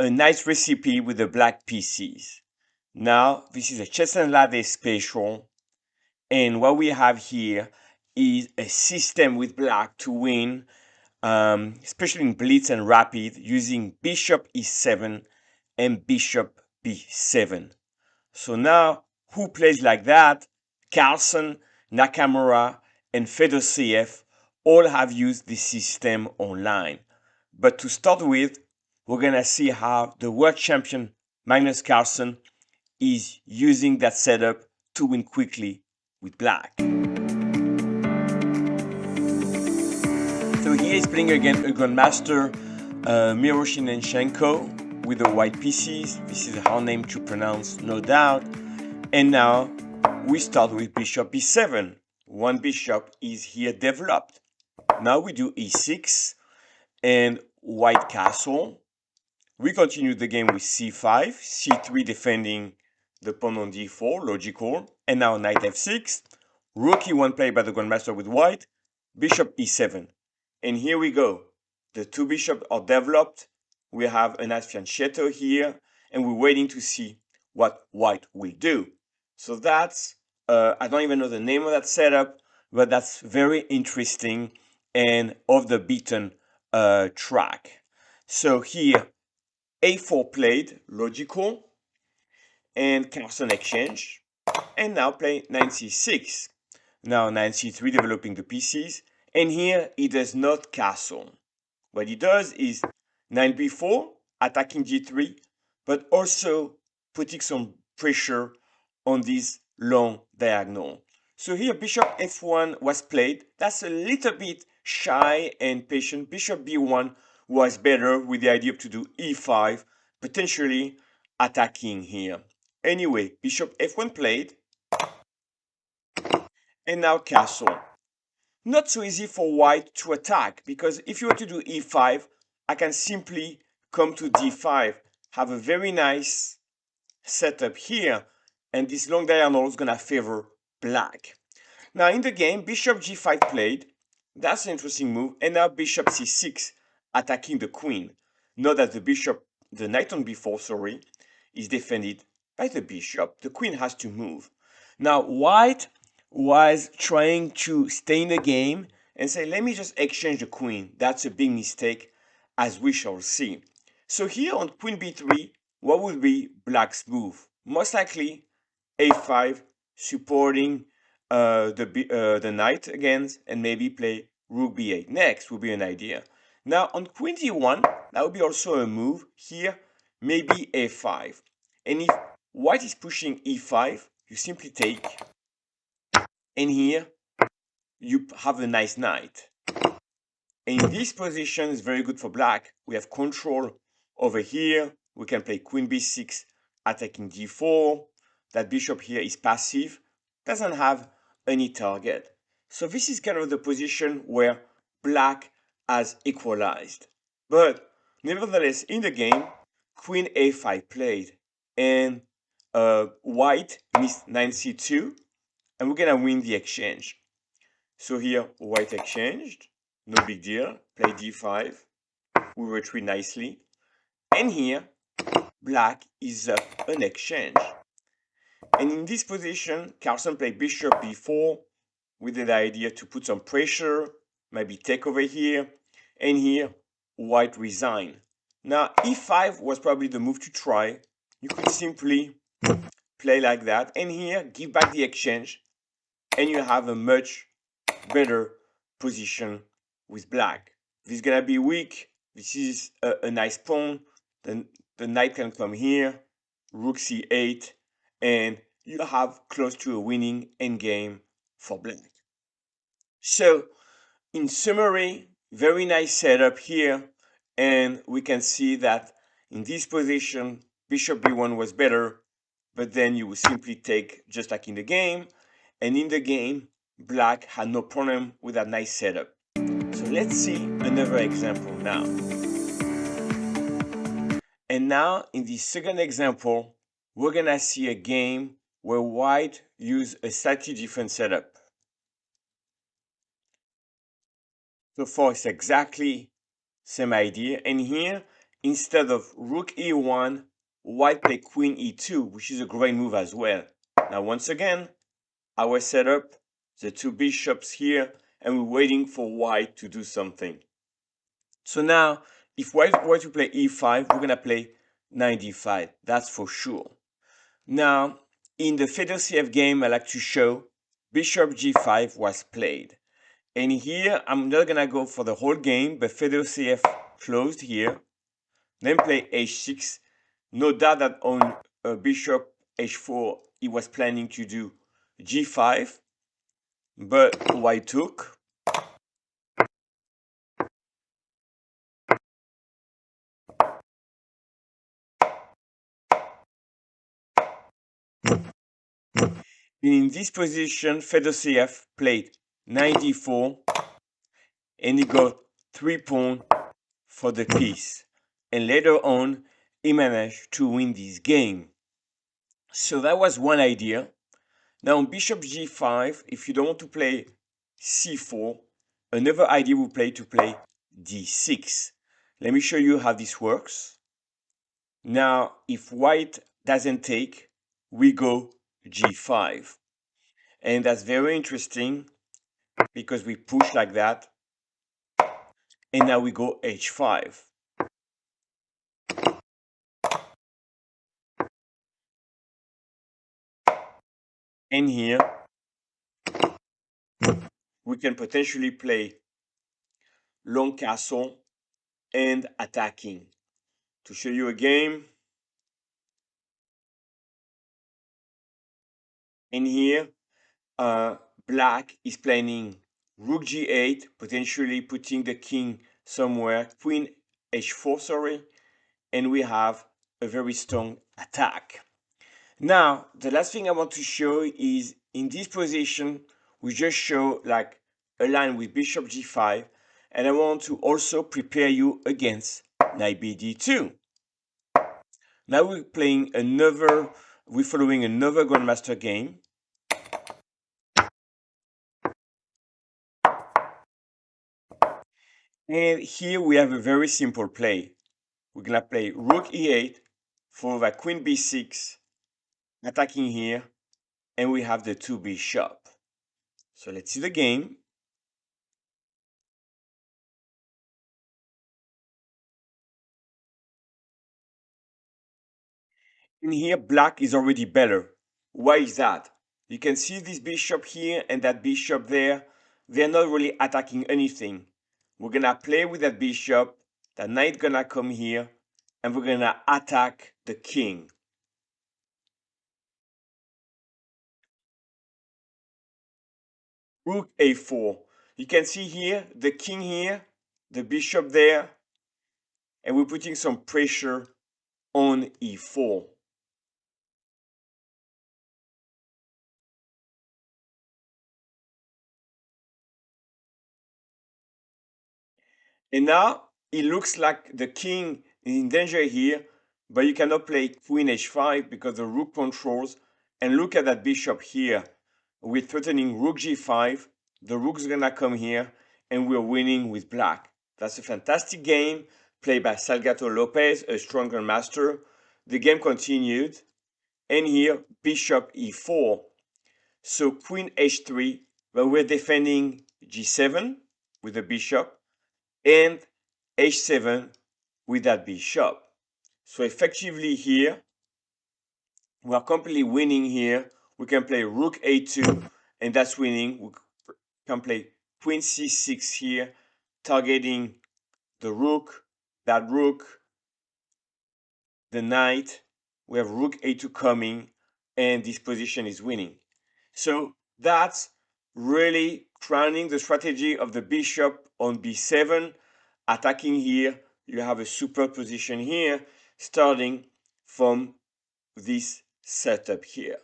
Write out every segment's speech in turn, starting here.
a nice recipe with the black pieces. Now, this is a chess and lattice special, and what we have here is a system with black to win, especially in blitz and rapid, using bishop e7 and bishop b7. So now, who plays like that? Carlsen, Nakamura, and Fedoseev all have used this system online. But to start with, we're gonna see how the world champion Magnus Carlsen is using that setup to win quickly with black. So here he's playing against a grandmaster, Miroshnichenko, with the white pieces. This is a hard name to pronounce, no doubt. And now we start with bishop e7. One bishop is here developed. Now we do e6 and white castle. We continue the game with c5, c3 defending the pawn on d4, logical, and now knight f6, rook e1 played by the grandmaster with white, bishop e7. And here we go. The two bishops are developed. We have a nice fianchetto here, and we're waiting to see what white will do. So that's, I don't even know the name of that setup, but that's very interesting and off the beaten track. So here, a4 played, logical, and Carlsen exchange, and now play knight c6. Now knight c3 developing the pieces, and here he does not castle. What he does is knight b4 attacking g3, but also putting some pressure on this long diagonal. So here bishop f1 was played. That's a little bit shy and patient. Bishop b1 was better with the idea to do e5, potentially attacking here. Anyway, bishop f1 played, and now castle. Not so easy for white to attack, because if you were to do e5, I can simply come to d5, have a very nice setup here, and this long diagonal is going to favor black. Now in the game, bishop g5 played. That's an interesting move, and now bishop c6 attacking the queen. Note that the knight on b4, sorry, is defended by the bishop. The queen has to move. Now white was trying to stay in the game and say, let me just exchange the queen. That's a big mistake, as we shall see. So here on queen b3, what would be black's move? Most likely a5, supporting the knight again, and maybe play rook b8 next would be an idea. Now on queen d1, that would be also a move. Here, maybe a5. And if white is pushing e5, you simply take, and here you have a nice knight. And this position is very good for black. We have control over here. We can play queen b6 attacking d4. That bishop here is passive, doesn't have any target. So this is kind of the position where black has equalized. But nevertheless, in the game, queen a5 played, and white missed Nc2, and we're gonna win the exchange. So here, white exchanged, no big deal, play d5, we retreat nicely, and here, black is up an exchange. And in this position, Carlsen played bishop b4 with the idea to put some pressure, maybe take over here, and here, white resign. Now, e5 was probably the move to try. You could simply play like that, and here, give back the exchange, and you have a much better position with black. This is gonna be weak. This is a nice pawn. Then the knight can come here, rook c8, and you have close to a winning endgame for black. So, in summary, very nice setup here, and we can see that in this position, bishop b1 was better, but then you would simply take just like in the game, and in the game, black had no problem with that nice setup. So let's see another example now. And now in the second example, we're gonna see a game where white used a slightly different setup. So far it's exactly same idea, and here instead of rook e1, white play queen e2, which is a great move as well. Now once again, our setup, the two bishops here, and we're waiting for white to do something. So now, if white were to play e5, we're gonna play knight d5, that's for sure. Now, in the Fedoseev game, I like to show bishop g5 was played. And here, I'm not gonna go for the whole game, but Fedoseev closed here, then play h6. No doubt that on bishop h4, he was planning to do g5, but white took. In this position, Fedoseev played knight d4, and he got 3 pawns for the piece. And later on, he managed to win this game. So that was one idea. Now on bishop g5, if you don't want to play c4, another idea we play to play d6. Let me show you how this works. Now, if white doesn't take, we go g5. And that's very interesting because we push like that. And now we go h5. And here, we can potentially play long castle and attacking. To show you a game, in here, black is playing rook g8, potentially putting the king somewhere, queen h4, sorry, and we have a very strong attack. Now, the last thing I want to show is in this position, we just show like a line with bishop g5, and I want to also prepare you against knight bd2. Now we're following another Grandmaster game. And here we have a very simple play. We're gonna play rook e8, followed by queen b6, attacking here, and we have the two bishop. So let's see the game. In here, black is already better. Why is that? You can see this bishop here and that bishop there. They're not really attacking anything. We're gonna play with that bishop, the knight gonna come here, and we're gonna attack the king. Rook a4. You can see here, the king here, the bishop there, and we're putting some pressure on e4. And now it looks like the king is in danger here, but you cannot play queen h5 because the rook controls. And look at that bishop here. We're threatening rook g5. The rook's gonna come here, and we're winning with black. That's a fantastic game played by Salgado Lopez, a strong grandmaster. The game continued, and here bishop e4. So queen h3, but we're defending g7 with the bishop, and h7 with that bishop. So effectively here, we are completely winning here. We can play rook a2, and that's winning. We can play queen c6 here, targeting the rook, that rook, the knight. We have rook a2 coming, and this position is winning. So that's really crowning the strategy of the bishop on b7, attacking here. You have a super position here, starting from this setup here.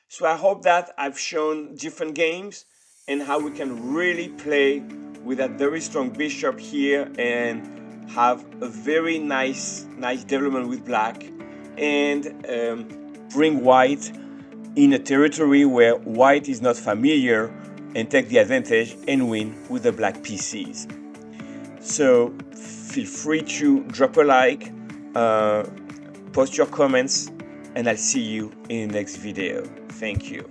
So I hope that I've shown different games and how we can really play with that very strong bishop here and have a very nice development with black, and bring white in a territory where white is not familiar, and take the advantage and win with the black pieces. So feel free to drop a like, post your comments, and I'll see you in the next video. Thank you.